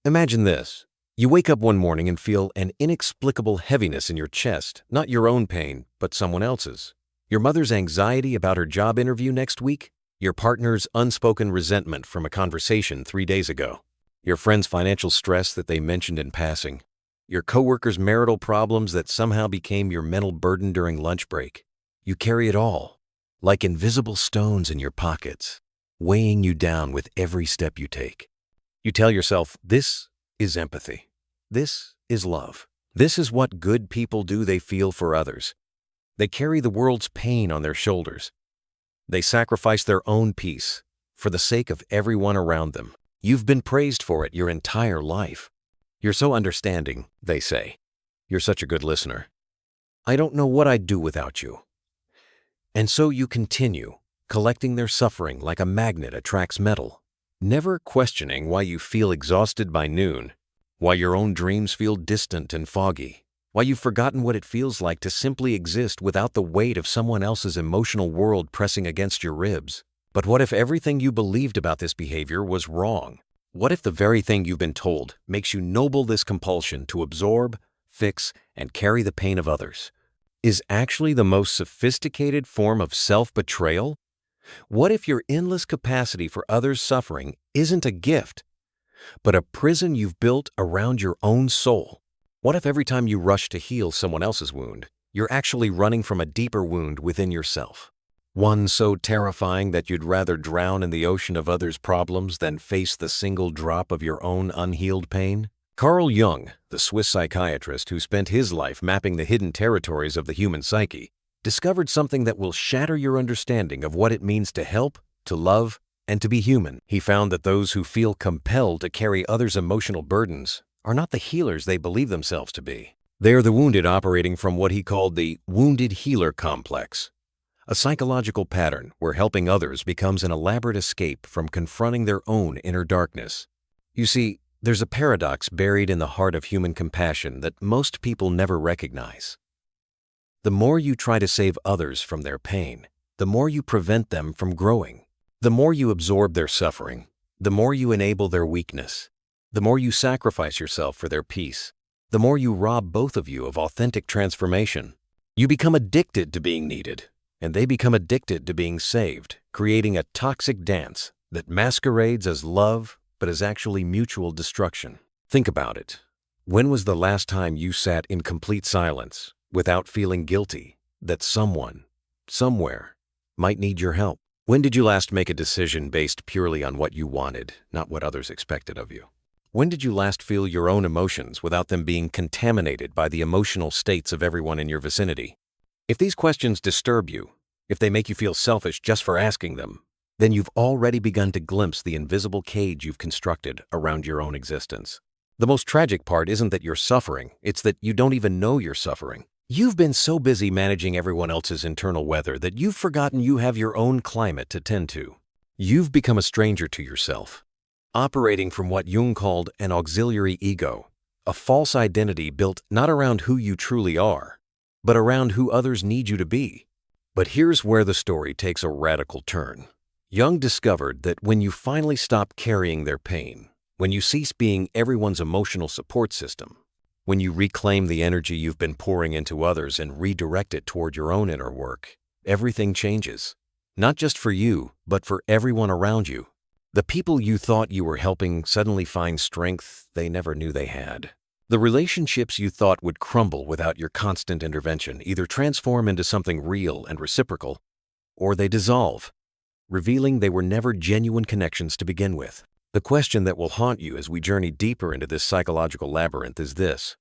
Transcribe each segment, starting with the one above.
Imagine this. You wake up one morning and feel an inexplicable heaviness in your chest, not your own pain, but someone else's. Your mother's anxiety about her job interview next week, your partner's unspoken resentment from a conversation 3 days ago, your friend's financial stress that they mentioned in passing, your coworker's marital problems that somehow became your mental burden during lunch break. You carry it all, like invisible stones in your pockets, weighing you down with every step you take. You tell yourself, this is empathy. This is love. This is what good people do. They feel for others. They carry the world's pain on their shoulders. They sacrifice their own peace for the sake of everyone around them. You've been praised for it your entire life. You're so understanding, they say. You're such a good listener. I don't know what I'd do without you. And so you continue, collecting their suffering like a magnet attracts metal, never questioning why you feel exhausted by noon, why your own dreams feel distant and foggy, why you've forgotten what it feels like to simply exist without the weight of someone else's emotional world pressing against your ribs. But what if everything you believed about this behavior was wrong? What if the very thing you've been told makes you noble this compulsion to absorb, fix, and carry the pain of others is actually the most sophisticated form of self-betrayal? What if your endless capacity for others' suffering isn't a gift, but a prison you've built around your own soul? What if every time you rush to heal someone else's wound, you're actually running from a deeper wound within yourself? One so terrifying that you'd rather drown in the ocean of others' problems than face the single drop of your own unhealed pain? Carl Jung, the Swiss psychiatrist who spent his life mapping the hidden territories of the human psyche, discovered something that will shatter your understanding of what it means to help, to love, and to be human. He found that those who feel compelled to carry others' emotional burdens are not the healers they believe themselves to be. They are the wounded operating from what he called the wounded healer complex, a psychological pattern where helping others becomes an elaborate escape from confronting their own inner darkness. You see, there's a paradox buried in the heart of human compassion that most people never recognize. The more you try to save others from their pain, the more you prevent them from growing. The more you absorb their suffering, the more you enable their weakness. The more you sacrifice yourself for their peace, the more you rob both of you of authentic transformation. You become addicted to being needed, and they become addicted to being saved, creating a toxic dance that masquerades as love but is actually mutual destruction. Think about it. When was the last time you sat in complete silence without feeling guilty that someone, somewhere, might need your help? When did you last make a decision based purely on what you wanted, not what others expected of you? When did you last feel your own emotions without them being contaminated by the emotional states of everyone in your vicinity? If these questions disturb you, if they make you feel selfish just for asking them, then you've already begun to glimpse the invisible cage you've constructed around your own existence. The most tragic part isn't that you're suffering, it's that you don't even know you're suffering. You've been so busy managing everyone else's internal weather that you've forgotten you have your own climate to tend to. You've become a stranger to yourself, operating from what Jung called an auxiliary ego, a false identity built not around who you truly are, but around who others need you to be. But here's where the story takes a radical turn. Jung discovered that when you finally stop carrying their pain, when you cease being everyone's emotional support system, when you reclaim the energy you've been pouring into others and redirect it toward your own inner work, everything changes. Not just for you, but for everyone around you. The people you thought you were helping suddenly find strength they never knew they had. The relationships you thought would crumble without your constant intervention either transform into something real and reciprocal, or they dissolve, revealing they were never genuine connections to begin with. The question that will haunt you as we journey deeper into this psychological labyrinth is this: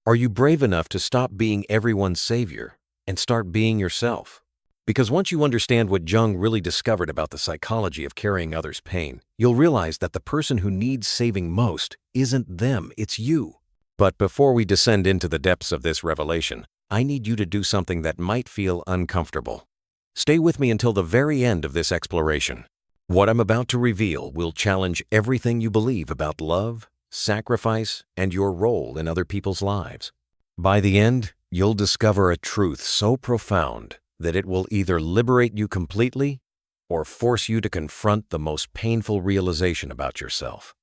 are you brave enough to stop being everyone's savior and start being yourself? Because once you understand what Jung really discovered about the psychology of carrying others' pain, you'll realize that the person who needs saving most isn't them, it's you. But before we descend into the depths of this revelation, I need you to do something that might feel uncomfortable. Stay with me until the very end of this exploration. What I'm about to reveal will challenge everything you believe about love, sacrifice, and your role in other people's lives. By the end, you'll discover a truth so profound that it will either liberate you completely or force you to confront the most painful realization about yourself.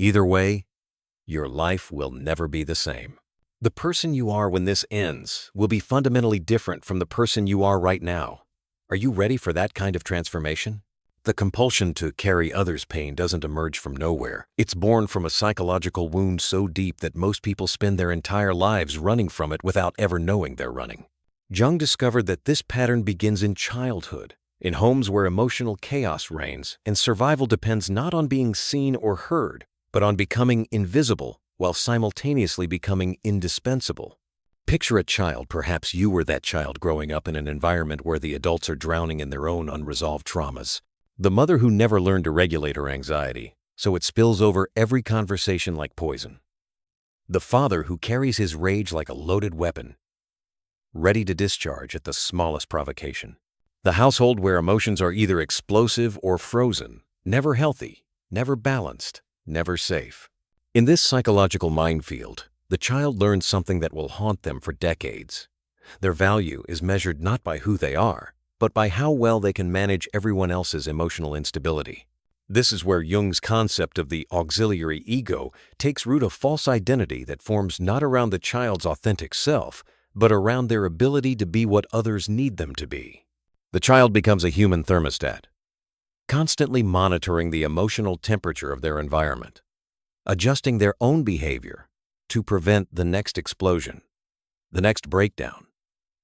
Either way, your life will never be the same. The person you are when this ends will be fundamentally different from the person you are right now. Are you ready for that kind of transformation? The compulsion to carry others' pain doesn't emerge from nowhere. It's born from a psychological wound so deep that most people spend their entire lives running from it without ever knowing they're running. Jung discovered that this pattern begins in childhood, in homes where emotional chaos reigns and survival depends not on being seen or heard, but on becoming invisible while simultaneously becoming indispensable. Picture a child, perhaps you were that child growing up in an environment where the adults are drowning in their own unresolved traumas. The mother who never learned to regulate her anxiety, so it spills over every conversation like poison. The father who carries his rage like a loaded weapon, ready to discharge at the smallest provocation. The household where emotions are either explosive or frozen, never healthy, never balanced, never safe. In this psychological minefield, the child learns something that will haunt them for decades. Their value is measured not by who they are, but by how well they can manage everyone else's emotional instability. This is where Jung's concept of the auxiliary ego takes root, a false identity that forms not around the child's authentic self, but around their ability to be what others need them to be. The child becomes a human thermostat, constantly monitoring the emotional temperature of their environment, adjusting their own behavior to prevent the next explosion, the next breakdown,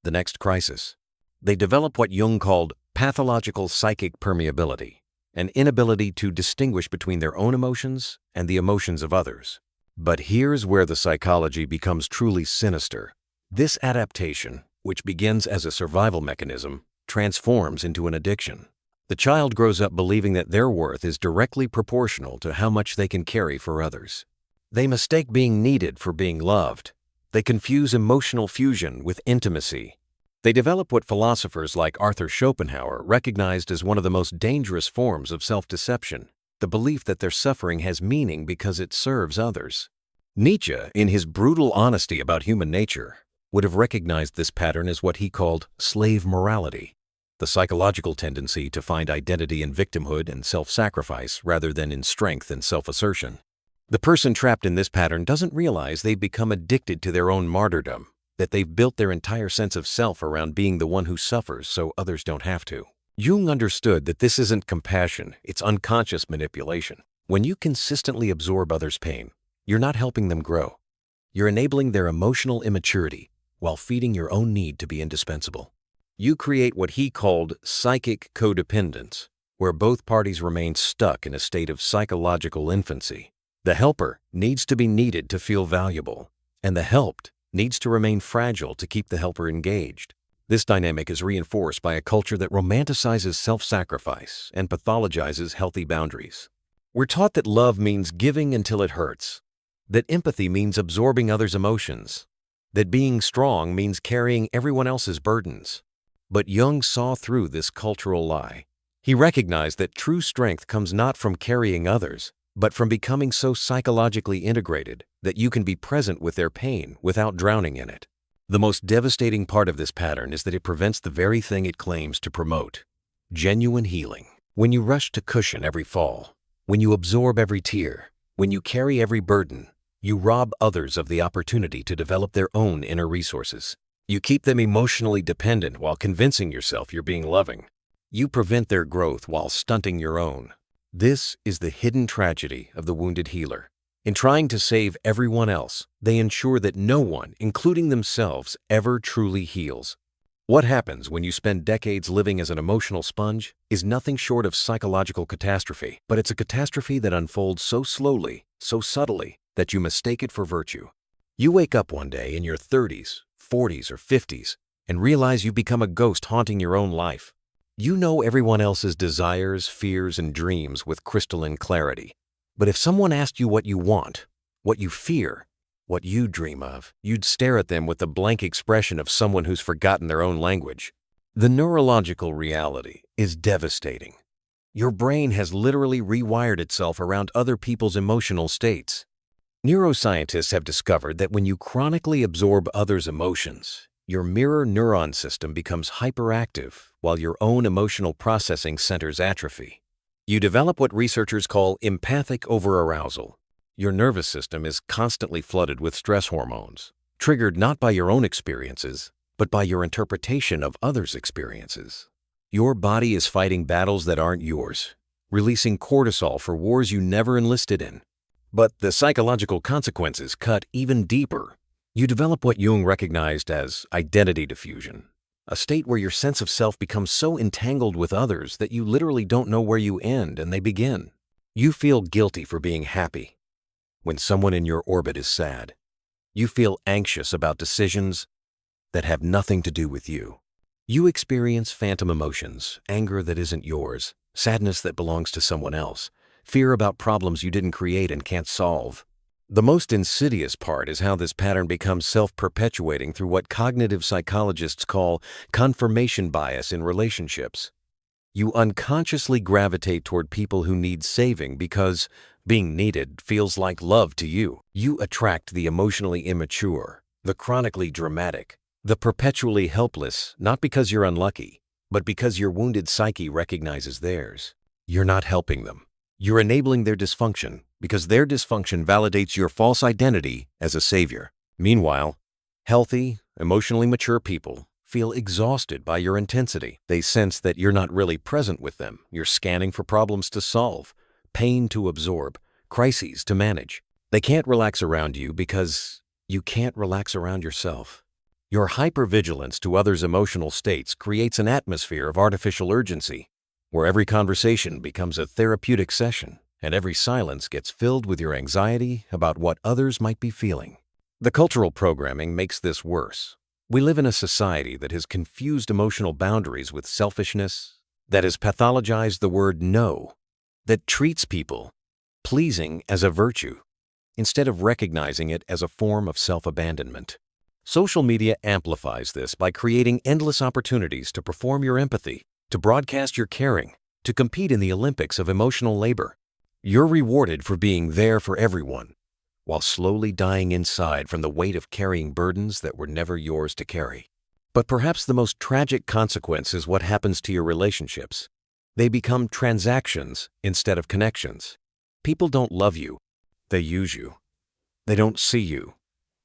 the next crisis. They develop what Jung called pathological psychic permeability, an inability to distinguish between their own emotions and the emotions of others. But here's where the psychology becomes truly sinister. This adaptation, which begins as a survival mechanism, transforms into an addiction. The child grows up believing that their worth is directly proportional to how much they can carry for others. They mistake being needed for being loved. They confuse emotional fusion with intimacy. They develop what philosophers like Schopenhauer recognized as one of the most dangerous forms of self-deception, the belief that their suffering has meaning because it serves others. Nietzsche, in his brutal honesty about human nature, would have recognized this pattern as what he called slave morality, the psychological tendency to find identity in victimhood and self-sacrifice rather than in strength and self-assertion. The person trapped in this pattern doesn't realize they've become addicted to their own martyrdom, that they've built their entire sense of self around being the one who suffers so others don't have to. Jung understood that this isn't compassion, it's unconscious manipulation. When you consistently absorb others' pain, you're not helping them grow. You're enabling their emotional immaturity while feeding your own need to be indispensable. You create what he called psychic codependence, where both parties remain stuck in a state of psychological infancy. The helper needs to be needed to feel valuable, and the helped needs to remain fragile to keep the helper engaged. This dynamic is reinforced by a culture that romanticizes self-sacrifice and pathologizes healthy boundaries. We're taught that love means giving until it hurts, that empathy means absorbing others' emotions, that being strong means carrying everyone else's burdens. But Jung saw through this cultural lie. He recognized that true strength comes not from carrying others, but from becoming so psychologically integrated that you can be present with their pain without drowning in it. The most devastating part of this pattern is that it prevents the very thing it claims to promote: genuine healing. When you rush to cushion every fall, when you absorb every tear, when you carry every burden, you rob others of the opportunity to develop their own inner resources. You keep them emotionally dependent while convincing yourself you're being loving. You prevent their growth while stunting your own. This is the hidden tragedy of the wounded healer. In trying to save everyone else, they ensure that no one, including themselves, ever truly heals. What happens when you spend decades living as an emotional sponge is nothing short of psychological catastrophe, but it's a catastrophe that unfolds so slowly, so subtly, that you mistake it for virtue. You wake up one day in your 30s, 40s, or 50s and realize you've become a ghost haunting your own life. You know everyone else's desires, fears, and dreams with crystalline clarity. But if someone asked you what you want, what you fear, what you dream of, you'd stare at them with the blank expression of someone who's forgotten their own language. The neurological reality is devastating. Your brain has literally rewired itself around other people's emotional states. Neuroscientists have discovered that when you chronically absorb others' emotions, your mirror neuron system becomes hyperactive while your own emotional processing centers atrophy. You develop what researchers call empathic overarousal, Your nervous system is constantly flooded with stress hormones, triggered not by your own experiences, but by your interpretation of others' experiences. Your body is fighting battles that aren't yours, releasing cortisol for wars you never enlisted in. But the psychological consequences cut even deeper. You develop what Jung recognized as identity diffusion, a state where your sense of self becomes so entangled with others that you literally don't know where you end and they begin. You feel guilty for being happy when someone in your orbit is sad. You feel anxious about decisions that have nothing to do with you. You experience phantom emotions, anger that isn't yours, sadness that belongs to someone else, fear about problems you didn't create and can't solve. The most insidious part is how this pattern becomes self-perpetuating through what cognitive psychologists call confirmation bias in relationships. You unconsciously gravitate toward people who need saving because being needed feels like love to you. You attract the emotionally immature, the chronically dramatic, the perpetually helpless, not because you're unlucky, but because your wounded psyche recognizes theirs. You're not helping them. You're enabling their dysfunction because their dysfunction validates your false identity as a savior. Meanwhile, healthy, emotionally mature people feel exhausted by your intensity. They sense that you're not really present with them. You're scanning for problems to solve, pain to absorb, crises to manage. They can't relax around you because you can't relax around yourself. Your hypervigilance to others' emotional states creates an atmosphere of artificial urgency, where every conversation becomes a therapeutic session and every silence gets filled with your anxiety about what others might be feeling. The cultural programming makes this worse. We live in a society that has confused emotional boundaries with selfishness, that has pathologized the word no, that treats people pleasing as a virtue, instead of recognizing it as a form of self-abandonment. Social media amplifies this by creating endless opportunities to perform your empathy, to broadcast your caring, to compete in the Olympics of emotional labor. You're rewarded for being there for everyone, while slowly dying inside from the weight of carrying burdens that were never yours to carry. But perhaps the most tragic consequence is what happens to your relationships. They become transactions instead of connections. People don't love you, they use you. They don't see you.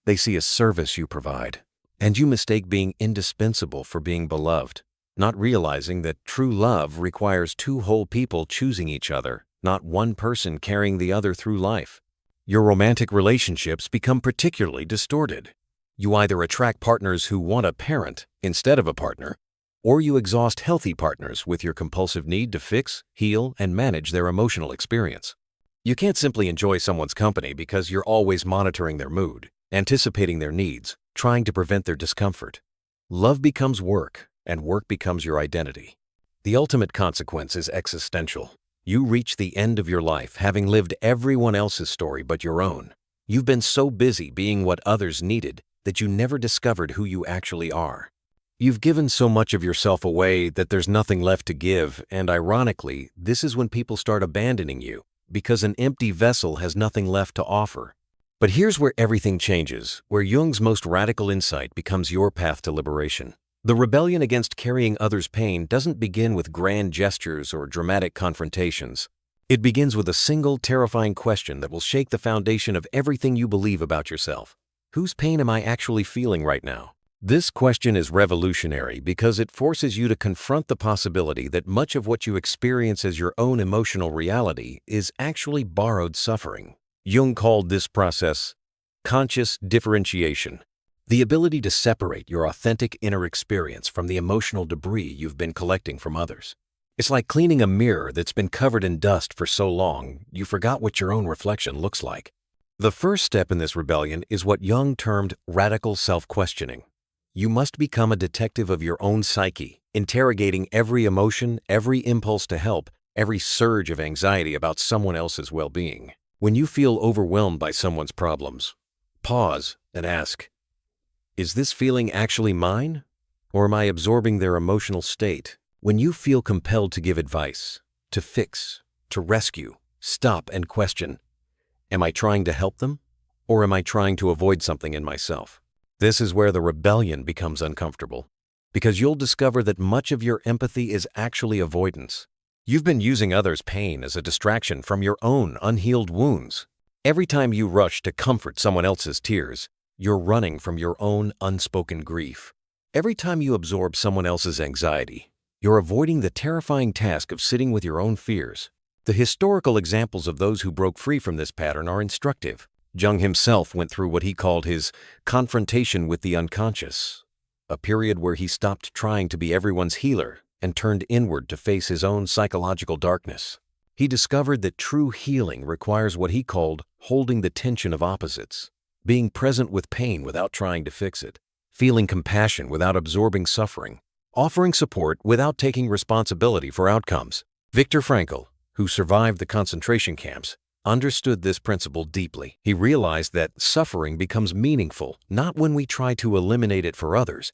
They see a service you provide, and you mistake being indispensable for being beloved, not realizing that true love requires two whole people choosing each other, not one person carrying the other through life. Your romantic relationships become particularly distorted. You either attract partners who want a parent instead of a partner, or you exhaust healthy partners with your compulsive need to fix, heal, and manage their emotional experience. You can't simply enjoy someone's company because you're always monitoring their mood, anticipating their needs, trying to prevent their discomfort. Love becomes work, and work becomes your identity. The ultimate consequence is existential. You reach the end of your life having lived everyone else's story but your own. You've been so busy being what others needed that you never discovered who you actually are. You've given so much of yourself away that there's nothing left to give, and ironically, this is when people start abandoning you, because an empty vessel has nothing left to offer. But here's where everything changes, where Jung's most radical insight becomes your path to liberation. The rebellion against carrying others' pain doesn't begin with grand gestures or dramatic confrontations. It begins with a single terrifying question that will shake the foundation of everything you believe about yourself. Whose pain am I actually feeling right now? This question is revolutionary because it forces you to confront the possibility that much of what you experience as your own emotional reality is actually borrowed suffering. Jung called this process conscious differentiation, the ability to separate your authentic inner experience from the emotional debris you've been collecting from others. It's like cleaning a mirror that's been covered in dust for so long, you forgot what your own reflection looks like. The first step in this rebellion is what Jung termed radical self-questioning. You must become a detective of your own psyche, interrogating every emotion, every impulse to help, every surge of anxiety about someone else's well-being. When you feel overwhelmed by someone's problems, pause and ask, is this feeling actually mine, or am I absorbing their emotional state? When you feel compelled to give advice, to fix, to rescue, stop and question, am I trying to help them, or am I trying to avoid something in myself? This is where the rebellion becomes uncomfortable, because you'll discover that much of your empathy is actually avoidance. You've been using others' pain as a distraction from your own unhealed wounds. Every time you rush to comfort someone else's tears, you're running from your own unspoken grief. Every time you absorb someone else's anxiety, you're avoiding the terrifying task of sitting with your own fears. The historical examples of those who broke free from this pattern are instructive. Jung himself went through what he called his confrontation with the unconscious, a period where he stopped trying to be everyone's healer and turned inward to face his own psychological darkness. He discovered that true healing requires what he called holding the tension of opposites, being present with pain without trying to fix it, feeling compassion without absorbing suffering, offering support without taking responsibility for outcomes. Viktor Frankl, who survived the concentration camps, understood this principle deeply. He realized that suffering becomes meaningful not when we try to eliminate it for others,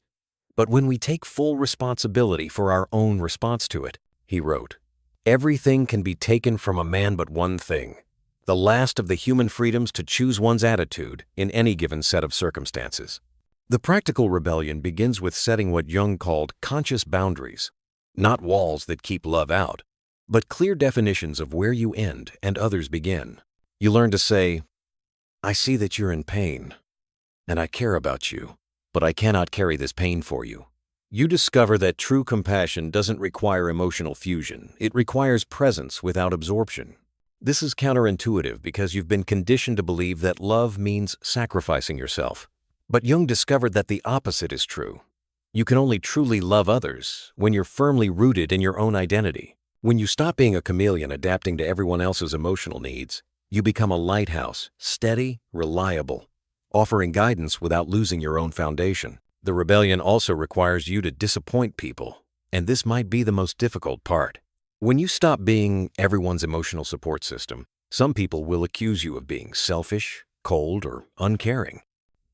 but when we take full responsibility for our own response to it. He wrote, "Everything can be taken from a man but one thing, the last of the human freedoms to choose one's attitude in any given set of circumstances." The practical rebellion begins with setting what Jung called conscious boundaries, not walls that keep love out, but clear definitions of where you end and others begin. You learn to say, "I see that you're in pain, and I care about you, but I cannot carry this pain for you." You discover that true compassion doesn't require emotional fusion. It requires presence without absorption. This is counterintuitive because you've been conditioned to believe that love means sacrificing yourself. But Jung discovered that the opposite is true. You can only truly love others when you're firmly rooted in your own identity. When you stop being a chameleon adapting to everyone else's emotional needs, you become a lighthouse, steady, reliable, offering guidance without losing your own foundation. The rebellion also requires you to disappoint people, and this might be the most difficult part. When you stop being everyone's emotional support system, some people will accuse you of being selfish, cold, or uncaring.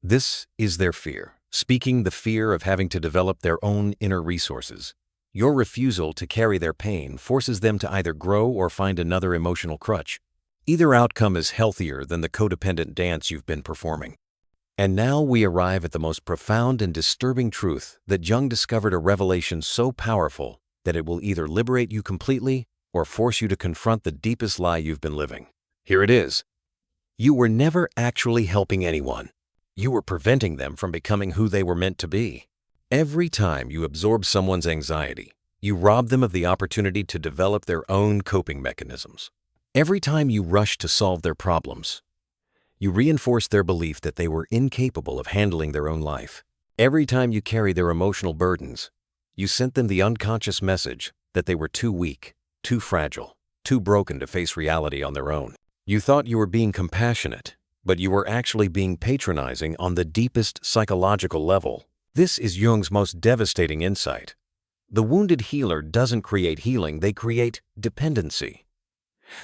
This is their fear, speaking the fear of having to develop their own inner resources. Your refusal to carry their pain forces them to either grow or find another emotional crutch. Either outcome is healthier than the codependent dance you've been performing. And now we arrive at the most profound and disturbing truth that Jung discovered, a revelation so powerful that it will either liberate you completely or force you to confront the deepest lie you've been living. Here it is. You were never actually helping anyone. You were preventing them from becoming who they were meant to be. Every time you absorb someone's anxiety, you rob them of the opportunity to develop their own coping mechanisms. Every time you rush to solve their problems, you reinforce their belief that they were incapable of handling their own life. Every time you carry their emotional burdens, you sent them the unconscious message that they were too weak, too fragile, too broken to face reality on their own. You thought you were being compassionate, but you were actually being patronizing on the deepest psychological level. This is Jung's most devastating insight. The wounded healer doesn't create healing, they create dependency.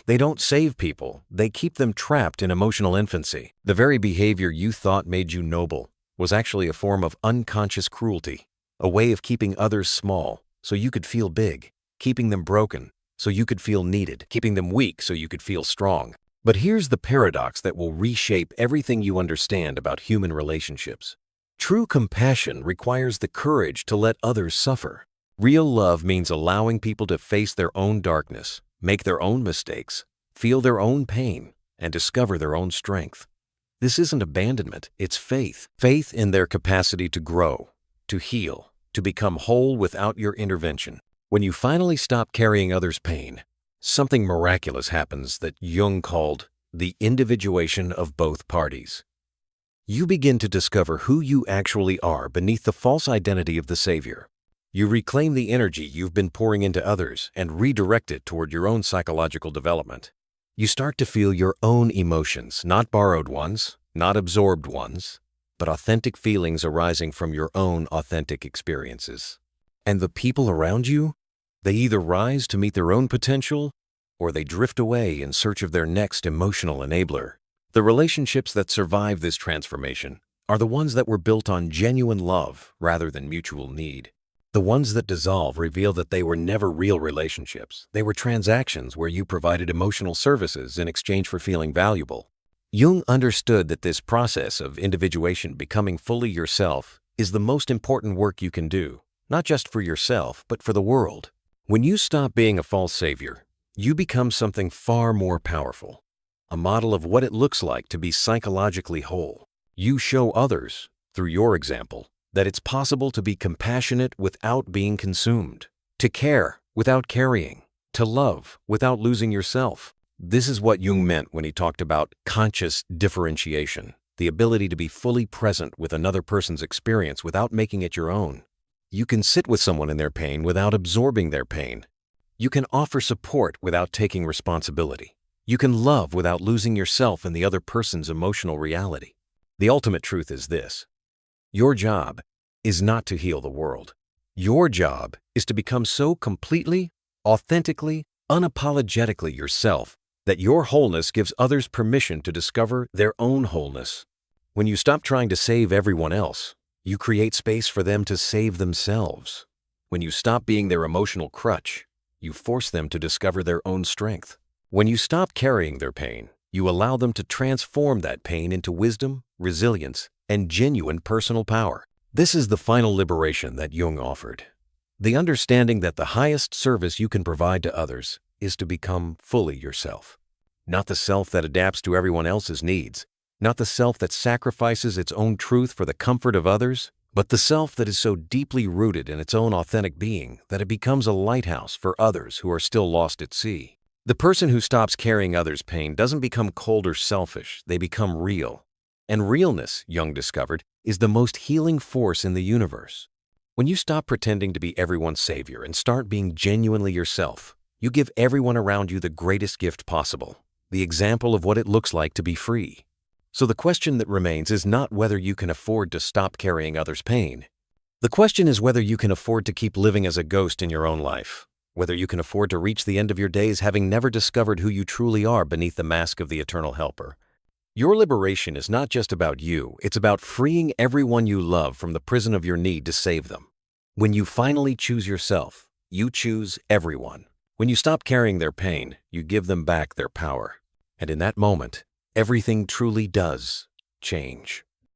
They don't save people, they keep them trapped in emotional infancy. The very behavior you thought made you noble was actually a form of unconscious cruelty, a way of keeping others small so you could feel big, keeping them broken so you could feel needed, keeping them weak so you could feel strong. But here's the paradox that will reshape everything you understand about human relationships. True compassion requires the courage to let others suffer. Real love means allowing people to face their own darkness, make their own mistakes, feel their own pain, and discover their own strength. This isn't abandonment, it's faith. Faith in their capacity to grow, to heal, to become whole without your intervention. When you finally stop carrying others' pain, something miraculous happens that Jung called the individuation of both parties. You begin to discover who you actually are beneath the false identity of the savior. You reclaim the energy you've been pouring into others and redirect it toward your own psychological development. You start to feel your own emotions, not borrowed ones, not absorbed ones, but authentic feelings arising from your own authentic experiences. And the people around you? They either rise to meet their own potential, or they drift away in search of their next emotional enabler. The relationships that survive this transformation are the ones that were built on genuine love rather than mutual need. The ones that dissolve reveal that they were never real relationships. They were transactions where you provided emotional services in exchange for feeling valuable. Jung understood that this process of individuation, becoming fully yourself, is the most important work you can do, not just for yourself, but for the world. When you stop being a false savior, you become something far more powerful. a model of what it looks like to be psychologically whole. You show others, through your example, that it's possible to be compassionate without being consumed, to care without carrying, to love without losing yourself. This is what Jung meant when he talked about conscious differentiation, the ability to be fully present with another person's experience without making it your own. You can sit with someone in their pain without absorbing their pain. You can offer support without taking responsibility. You can love without losing yourself in the other person's emotional reality. The ultimate truth is this: your job is not to heal the world. Your job is to become so completely, authentically, unapologetically yourself that your wholeness gives others permission to discover their own wholeness. When you stop trying to save everyone else, you create space for them to save themselves. When you stop being their emotional crutch, you force them to discover their own strength. When you stop carrying their pain, you allow them to transform that pain into wisdom, resilience, and genuine personal power. This is the final liberation that Jung offered. The understanding that the highest service you can provide to others is to become fully yourself. Not the self that adapts to everyone else's needs, not the self that sacrifices its own truth for the comfort of others, but the self that is so deeply rooted in its own authentic being that it becomes a lighthouse for others who are still lost at sea. The person who stops carrying others' pain doesn't become cold or selfish, they become real. And realness, Jung discovered, is the most healing force in the universe. When you stop pretending to be everyone's savior and start being genuinely yourself, you give everyone around you the greatest gift possible, the example of what it looks like to be free. So the question that remains is not whether you can afford to stop carrying others' pain. The question is whether you can afford to keep living as a ghost in your own life, whether you can afford to reach the end of your days having never discovered who you truly are beneath the mask of the eternal helper. Your liberation is not just about you, it's about freeing everyone you love from the prison of your need to save them. When you finally choose yourself, you choose everyone. When you stop carrying their pain, you give them back their power. And in that moment, everything truly does change.